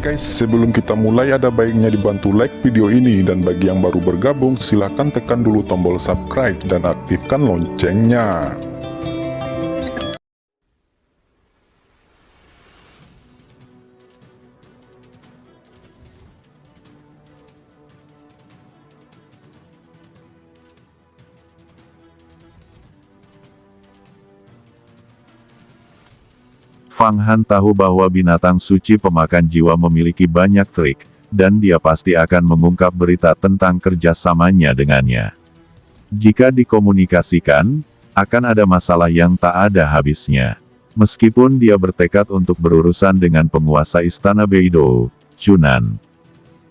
guys, sebelum kita mulai ada baiknya dibantu like video ini, dan bagi yang baru bergabung silahkan tekan dulu tombol subscribe dan aktifkan loncengnya. Fang Han tahu bahwa binatang suci pemakan jiwa memiliki banyak trik, dan dia pasti akan mengungkap berita tentang kerjasamanya dengannya. Jika dikomunikasikan, akan ada masalah yang tak ada habisnya. Meskipun dia bertekad untuk berurusan dengan penguasa istana Beidou, Chunan.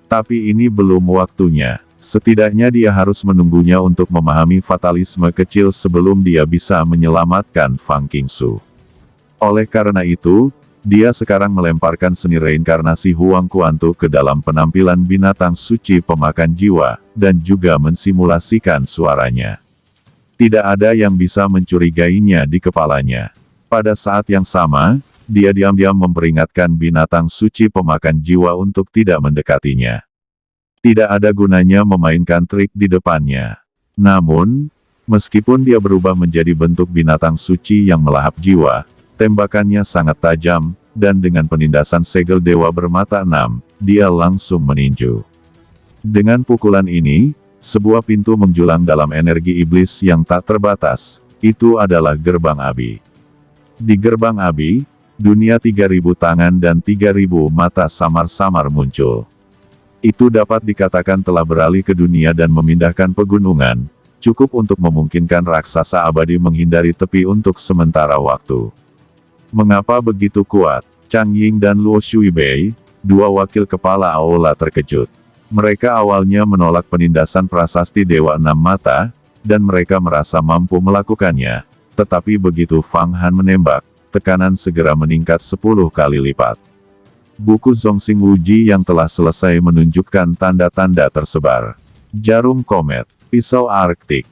Tapi ini belum waktunya. Setidaknya dia harus menunggunya untuk memahami fatalisme kecil sebelum dia bisa menyelamatkan Fang Qingsu. Oleh karena itu, dia sekarang melemparkan seni reinkarnasi Huang Kuantu ke dalam penampilan binatang suci pemakan jiwa, dan juga mensimulasikan suaranya. Tidak ada yang bisa mencurigainya di kepalanya. Pada saat yang sama, dia diam-diam memperingatkan binatang suci pemakan jiwa untuk tidak mendekatinya. Tidak ada gunanya memainkan trik di depannya. Namun, meskipun dia berubah menjadi bentuk binatang suci yang melahap jiwa, tembakannya sangat tajam, dan dengan penindasan segel dewa bermata enam, dia langsung meninju. Dengan pukulan ini, sebuah pintu menjulang dalam energi iblis yang tak terbatas. Itu adalah gerbang Abi. Di gerbang Abi, dunia 3000 tangan dan 3000 mata samar-samar muncul. Itu dapat dikatakan telah beralih ke dunia dan memindahkan pegunungan, cukup untuk memungkinkan raksasa abadi menghindari tepi untuk sementara waktu. Mengapa begitu kuat? Chang Ying dan Luo Shuibei, dua wakil kepala aula terkejut. Mereka awalnya menolak penindasan prasasti Dewa Enam Mata, dan mereka merasa mampu melakukannya. Tetapi begitu Fang Han menembak, tekanan segera meningkat 10 kali lipat. Buku Zongxing Wuji yang telah selesai menunjukkan tanda-tanda tersebar. Jarum komet, pisau arktik.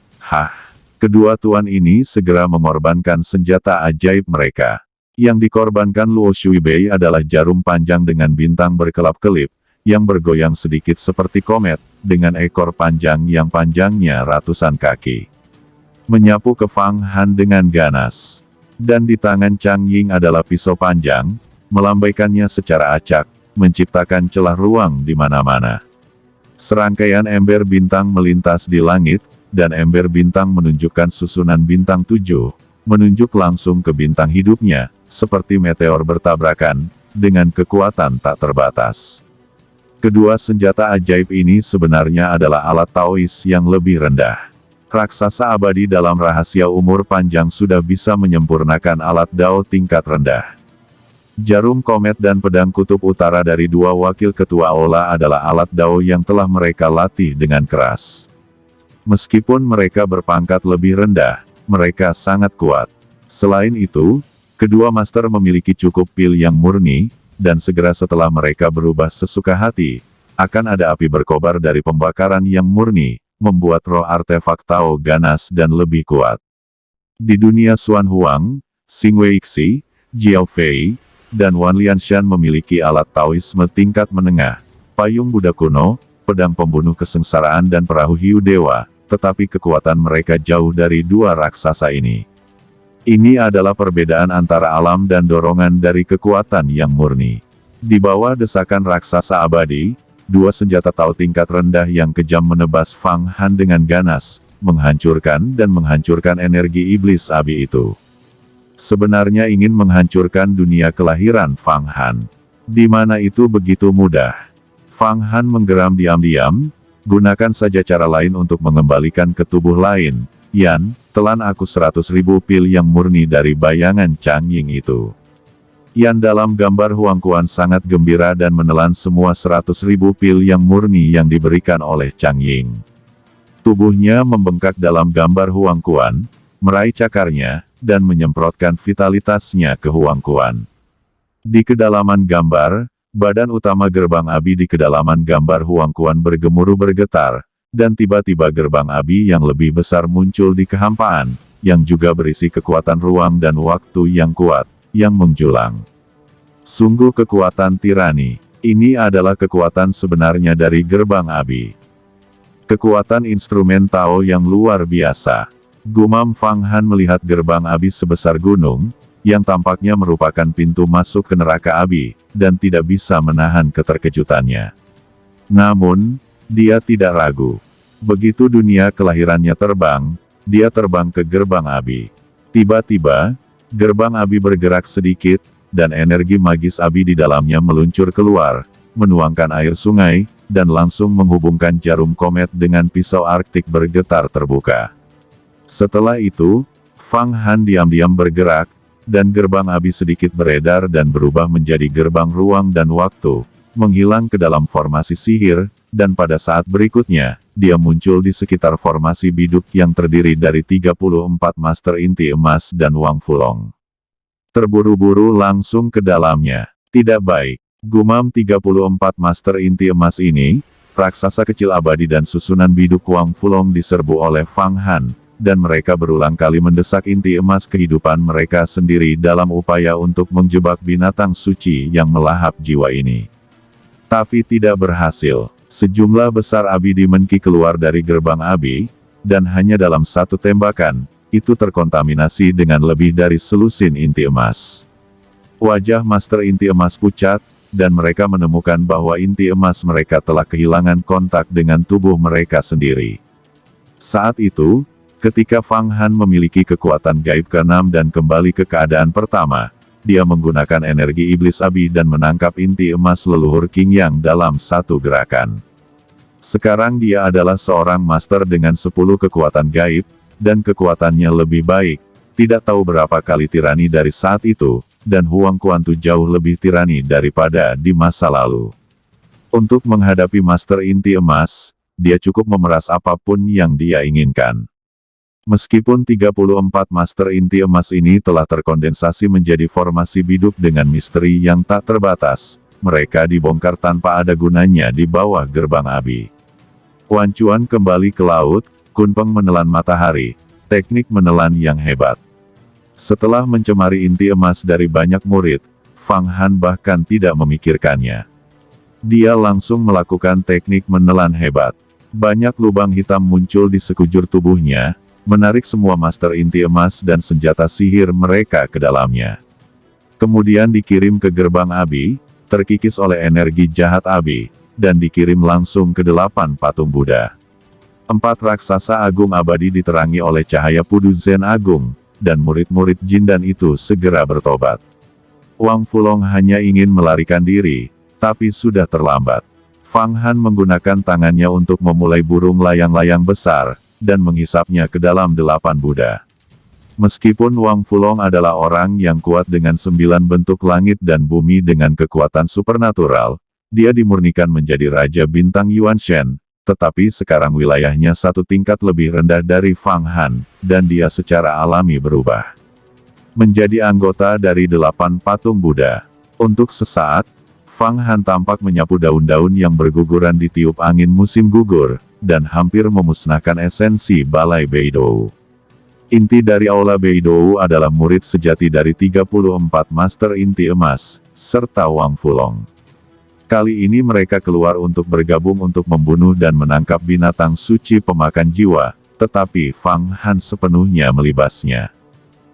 Kedua tuan ini segera mengorbankan senjata ajaib mereka. Yang dikorbankan Luo Shuibei adalah jarum panjang dengan bintang berkelap-kelip, yang bergoyang sedikit seperti komet, dengan ekor panjang yang panjangnya ratusan kaki. Menyapu ke Fang Han dengan ganas. Dan di tangan Chang Ying adalah pisau panjang, melambaikannya secara acak, menciptakan celah ruang di mana-mana. Serangkaian ember bintang melintas di langit, dan ember bintang menunjukkan susunan bintang 7, menunjuk langsung ke bintang hidupnya, seperti meteor bertabrakan, dengan kekuatan tak terbatas. Kedua senjata ajaib ini sebenarnya adalah alat Taois yang lebih rendah. Raksasa abadi dalam rahasia umur panjang sudah bisa menyempurnakan alat Dao tingkat rendah. Jarum komet dan pedang kutub utara dari dua wakil ketua aula adalah alat Dao yang telah mereka latih dengan keras. Meskipun mereka berpangkat lebih rendah, mereka sangat kuat. Selain itu, kedua master memiliki cukup pil yang murni, dan segera setelah mereka berubah sesuka hati, akan ada api berkobar dari pembakaran yang murni, membuat roh artefak Tao ganas dan lebih kuat. Di dunia Xuan Huang, Xing Weixi, Jiao Fei, dan Wan Lianshan memiliki alat Taoisme tingkat menengah, payung Buddha kuno, pedang pembunuh kesengsaraan dan perahu hiu dewa, tetapi kekuatan mereka jauh dari dua raksasa ini. Ini adalah perbedaan antara alam dan dorongan dari kekuatan yang murni. Di bawah desakan raksasa abadi, dua senjata Tao tingkat rendah yang kejam menebas Fang Han dengan ganas, menghancurkan dan menghancurkan energi iblis Abi itu. Sebenarnya ingin menghancurkan dunia kelahiran Fang Han. Di mana itu begitu mudah. Fang Han menggeram diam-diam, gunakan saja cara lain untuk mengembalikan ke tubuh lain. Yan, telan aku 100.000 pil yang murni dari bayangan Chang Ying itu. Yan dalam gambar Huang Quan sangat gembira dan menelan semua 100.000 pil yang murni yang diberikan oleh Chang Ying. Tubuhnya membengkak dalam gambar Huang Quan, meraih cakarnya, dan menyemprotkan vitalitasnya ke Huang Quan. Di kedalaman gambar, badan utama gerbang Abi di kedalaman gambar Huang Quan bergemuruh bergetar, dan tiba-tiba gerbang Abi yang lebih besar muncul di kehampaan, yang juga berisi kekuatan ruang dan waktu yang kuat, yang menjulang. Sungguh kekuatan tirani. Ini adalah kekuatan sebenarnya dari gerbang Abi. Kekuatan instrumen Tao yang luar biasa. Gumam Fang Han melihat gerbang Abi sebesar gunung, yang tampaknya merupakan pintu masuk ke neraka Abi, dan tidak bisa menahan keterkejutannya. Namun, dia tidak ragu. Begitu dunia kelahirannya terbang, dia terbang ke gerbang Abi. Tiba-tiba, gerbang Abi bergerak sedikit, dan energi magis Abi di dalamnya meluncur keluar, menuangkan air sungai, dan langsung menghubungkan jarum komet dengan pisau Arktik bergetar terbuka. Setelah itu, Fang Han diam-diam bergerak, dan gerbang Abi sedikit beredar dan berubah menjadi gerbang ruang dan waktu, menghilang ke dalam formasi sihir, dan pada saat berikutnya, dia muncul di sekitar formasi biduk yang terdiri dari 34 Master Inti Emas dan Wang Fulong. Terburu-buru langsung ke dalamnya. Tidak baik. Gumam 34 Master Inti Emas ini, raksasa kecil abadi dan susunan biduk Wang Fulong diserbu oleh Fang Han, dan mereka berulang kali mendesak inti emas kehidupan mereka sendiri dalam upaya untuk menjebak binatang suci yang melahap jiwa ini. Tapi tidak berhasil. Sejumlah besar Abi Dimenki keluar dari gerbang Abi, dan hanya dalam satu tembakan, itu terkontaminasi dengan lebih dari selusin inti emas. Wajah Master Inti Emas pucat, dan mereka menemukan bahwa inti emas mereka telah kehilangan kontak dengan tubuh mereka sendiri. Saat itu, ketika Fang Han memiliki kekuatan gaib ke-6 dan kembali ke keadaan pertama, dia menggunakan energi iblis Abi dan menangkap inti emas leluhur King Yang dalam satu gerakan. Sekarang dia adalah seorang master dengan 10 kekuatan gaib, dan kekuatannya lebih baik, tidak tahu berapa kali tirani dari saat itu, dan Huang Kuantu jauh lebih tirani daripada di masa lalu. Untuk menghadapi Master Inti Emas, dia cukup memeras apapun yang dia inginkan. Meskipun 34 Master Inti Emas ini telah terkondensasi menjadi formasi biduk dengan misteri yang tak terbatas, mereka dibongkar tanpa ada gunanya di bawah gerbang Abi. Wan Chuan kembali ke laut, Kunpeng menelan matahari, teknik menelan yang hebat. Setelah mencemari inti emas dari banyak murid, Fang Han bahkan tidak memikirkannya. Dia langsung melakukan teknik menelan hebat. Banyak lubang hitam muncul di sekujur tubuhnya, menarik semua master inti emas dan senjata sihir mereka ke dalamnya. Kemudian dikirim ke gerbang Abi, terkikis oleh energi jahat Abi, dan dikirim langsung ke 8 patung Buddha. 4 raksasa agung abadi diterangi oleh cahaya Pudu Zen agung, dan murid-murid Jindan itu segera bertobat. Wang Fulong hanya ingin melarikan diri, tapi sudah terlambat. Fang Han menggunakan tangannya untuk memulai burung layang-layang besar, dan menghisapnya ke dalam 8 Buddha. Meskipun Wang Fulong adalah orang yang kuat dengan 9 bentuk langit dan bumi dengan kekuatan supernatural, dia dimurnikan menjadi Raja Bintang Yuanshen, tetapi sekarang wilayahnya satu tingkat lebih rendah dari Fang Han, dan dia secara alami berubah menjadi anggota dari 8 patung Buddha. Untuk sesaat, Fang Han tampak menyapu daun-daun yang berguguran di tiup angin musim gugur, dan hampir memusnahkan esensi Balai Beidou. Inti dari Aula Beidou adalah murid sejati dari 34 Master Inti Emas, serta Wang Fulong. Kali ini mereka keluar untuk bergabung untuk membunuh dan menangkap binatang suci pemakan jiwa, tetapi Fang Han sepenuhnya melibasnya.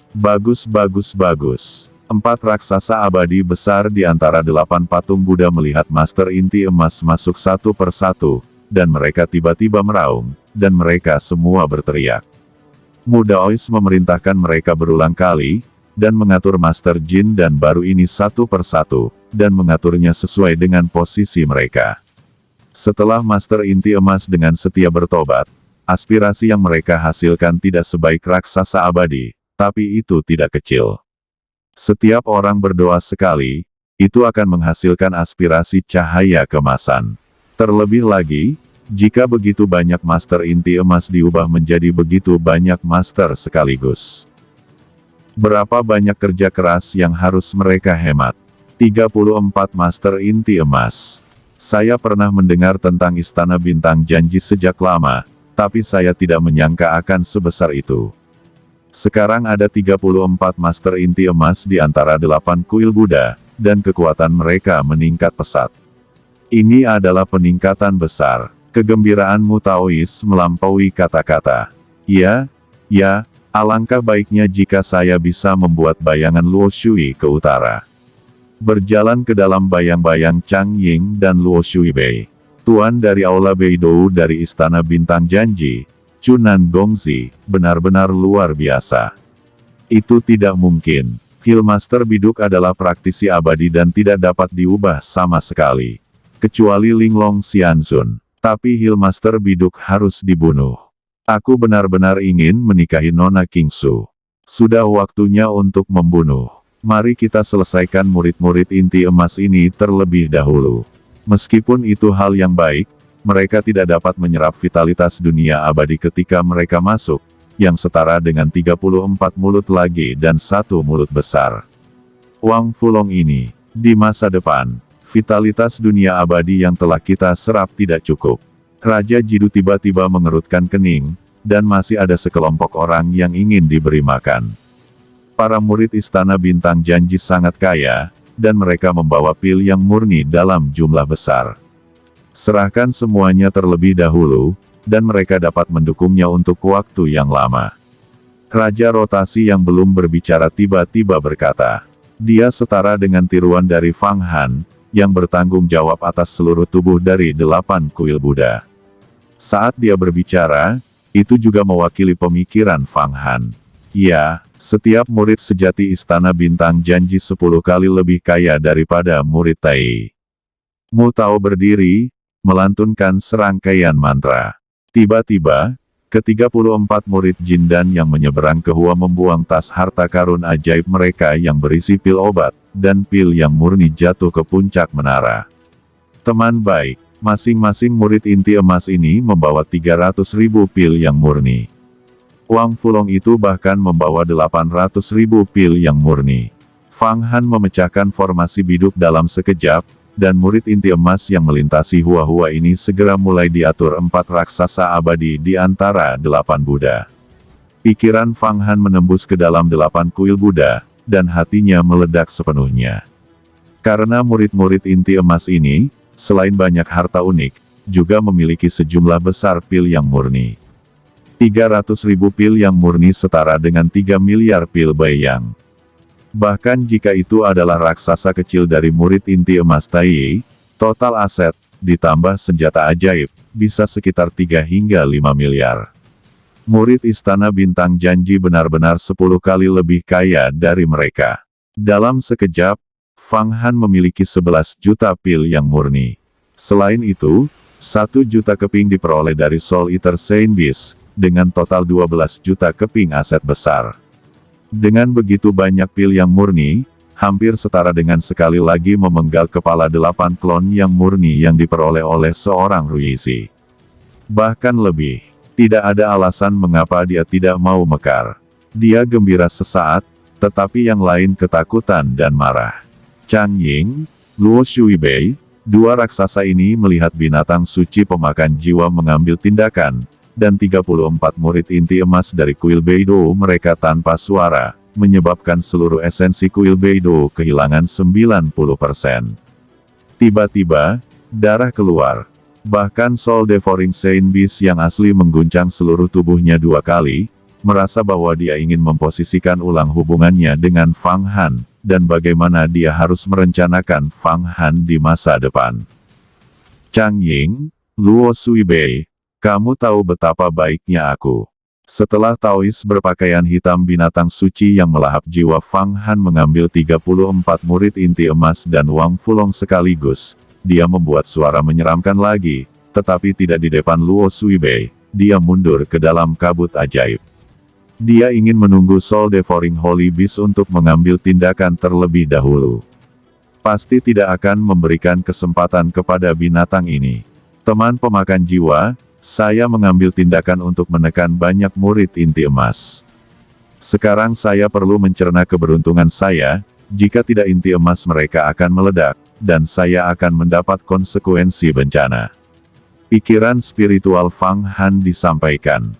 Bagus. 4 raksasa abadi besar di antara 8 patung Buddha melihat Master Inti Emas masuk satu persatu, dan mereka tiba-tiba meraung, dan mereka semua berteriak. Muda Ois memerintahkan mereka berulang kali, dan mengatur Master Jin dan baru ini satu persatu, dan mengaturnya sesuai dengan posisi mereka. Setelah Master Inti Emas dengan setia bertobat, aspirasi yang mereka hasilkan tidak sebaik raksasa abadi, tapi itu tidak kecil. Setiap orang berdoa sekali, itu akan menghasilkan aspirasi cahaya kemasan. Terlebih lagi, jika begitu banyak Master Inti Emas diubah menjadi begitu banyak Master sekaligus. Berapa banyak kerja keras yang harus mereka hemat? 34 Master Inti Emas. Saya pernah mendengar tentang Istana Bintang Janji sejak lama, tapi saya tidak menyangka akan sebesar itu. Sekarang ada 34 Master Inti Emas di antara 8 kuil Buddha, dan kekuatan mereka meningkat pesat. Ini adalah peningkatan besar. Kegembiraanmu Taois melampaui kata-kata. Ya, alangkah baiknya jika saya bisa membuat bayangan Luo Shui ke utara. Berjalan ke dalam bayang-bayang Chang Ying dan Luo Shui Bei. Tuan dari Aula Beidou dari Istana Bintang Janji, Chunan Gongzi, benar-benar luar biasa. Itu tidak mungkin. Hillmaster Biduk adalah praktisi abadi dan tidak dapat diubah sama sekali. Kecuali Linglong Xianzun. Tapi Hillmaster Biduk harus dibunuh. Aku benar-benar ingin menikahi Nona Kingsu. Sudah waktunya untuk membunuh. Mari kita selesaikan murid-murid inti emas ini terlebih dahulu. Meskipun itu hal yang baik, mereka tidak dapat menyerap vitalitas dunia abadi ketika mereka masuk, yang setara dengan 34 mulut lagi dan 1 mulut besar. Wang Fulong ini, di masa depan, vitalitas dunia abadi yang telah kita serap tidak cukup. Raja Jidu tiba-tiba mengerutkan kening, dan masih ada sekelompok orang yang ingin diberi makan. Para murid Istana Bintang Janji sangat kaya, dan mereka membawa pil yang murni dalam jumlah besar. Serahkan semuanya terlebih dahulu, dan mereka dapat mendukungnya untuk waktu yang lama. Raja Rotasi yang belum berbicara tiba-tiba berkata, dia setara dengan tiruan dari Fang Han, yang bertanggung jawab atas seluruh tubuh dari 8 kuil Buddha. Saat dia berbicara, itu juga mewakili pemikiran Fang Han. Ya, setiap murid sejati Istana Bintang Janji 10 kali lebih kaya daripada murid Tai. Mu Tao berdiri, melantunkan serangkaian mantra. Tiba-tiba, ke-34 murid Jindan yang menyeberang ke Hua membuang tas harta karun ajaib mereka yang berisi pil obat, dan pil yang murni jatuh ke puncak menara. Teman baik, masing-masing murid inti emas ini membawa 300.000 pil yang murni. Wang Fulong itu bahkan membawa 800.000 pil yang murni. Fang Han memecahkan formasi biduk dalam sekejap, dan murid inti emas yang melintasi Hua-Hua ini segera mulai diatur 4 raksasa abadi di antara 8 Buddha. Pikiran Fang Han menembus ke dalam 8 kuil Buddha, dan hatinya meledak sepenuhnya. Karena murid-murid inti emas ini, selain banyak harta unik, juga memiliki sejumlah besar pil yang murni. 300.000 pil yang murni setara dengan 3 miliar pil bayang. Bahkan jika itu adalah raksasa kecil dari murid inti emas Tai, total aset, ditambah senjata ajaib, bisa sekitar 3 hingga 5 miliar. Murid Istana Bintang Janji benar-benar 10 kali lebih kaya dari mereka. Dalam sekejap, Fang Han memiliki 11 juta pil yang murni. Selain itu, 1 juta keping diperoleh dari Soul Eater Saint Beast, dengan total 12 juta keping aset besar. Dengan begitu banyak pil yang murni, hampir setara dengan sekali lagi memenggal kepala 8 klon yang murni yang diperoleh oleh seorang Ruizi. Bahkan lebih, tidak ada alasan mengapa dia tidak mau mekar. Dia gembira sesaat, tetapi yang lain ketakutan dan marah. Chang Ying, Luo Shui Bei, 2 raksasa ini melihat binatang suci pemakan jiwa mengambil tindakan, dan 34 murid inti emas dari kuil Beidou mereka tanpa suara, menyebabkan seluruh esensi kuil Beidou kehilangan 90%. Tiba-tiba, darah keluar. Bahkan Soul Devouring Saint Beast yang asli mengguncang seluruh tubuhnya 2 kali, merasa bahwa dia ingin memposisikan ulang hubungannya dengan Fang Han, dan bagaimana dia harus merencanakan Fang Han di masa depan. Chang Ying, Luo Shui Bei, kamu tahu betapa baiknya aku. Setelah Taois berpakaian hitam binatang suci yang melahap jiwa Fang Han mengambil 34 murid inti emas dan Wang Fulong sekaligus, dia membuat suara menyeramkan lagi, tetapi tidak di depan Luo Shui Bei, dia mundur ke dalam kabut ajaib. Dia ingin menunggu Soul Devouring Holy Beast untuk mengambil tindakan terlebih dahulu. Pasti tidak akan memberikan kesempatan kepada binatang ini. Teman pemakan jiwa, saya mengambil tindakan untuk menekan banyak murid inti emas. Sekarang saya perlu mencerna keberuntungan saya, jika tidak inti emas mereka akan meledak, dan saya akan mendapat konsekuensi bencana. Pikiran spiritual Fang Han disampaikan.